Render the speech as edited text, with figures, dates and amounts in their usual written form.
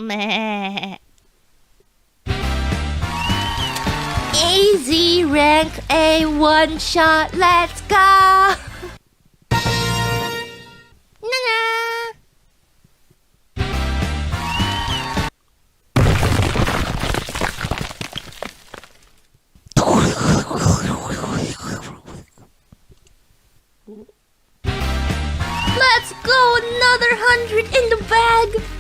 Meh. Easy rank A one shot, let's go! Na-na! Let's go! Another 100 in the bag!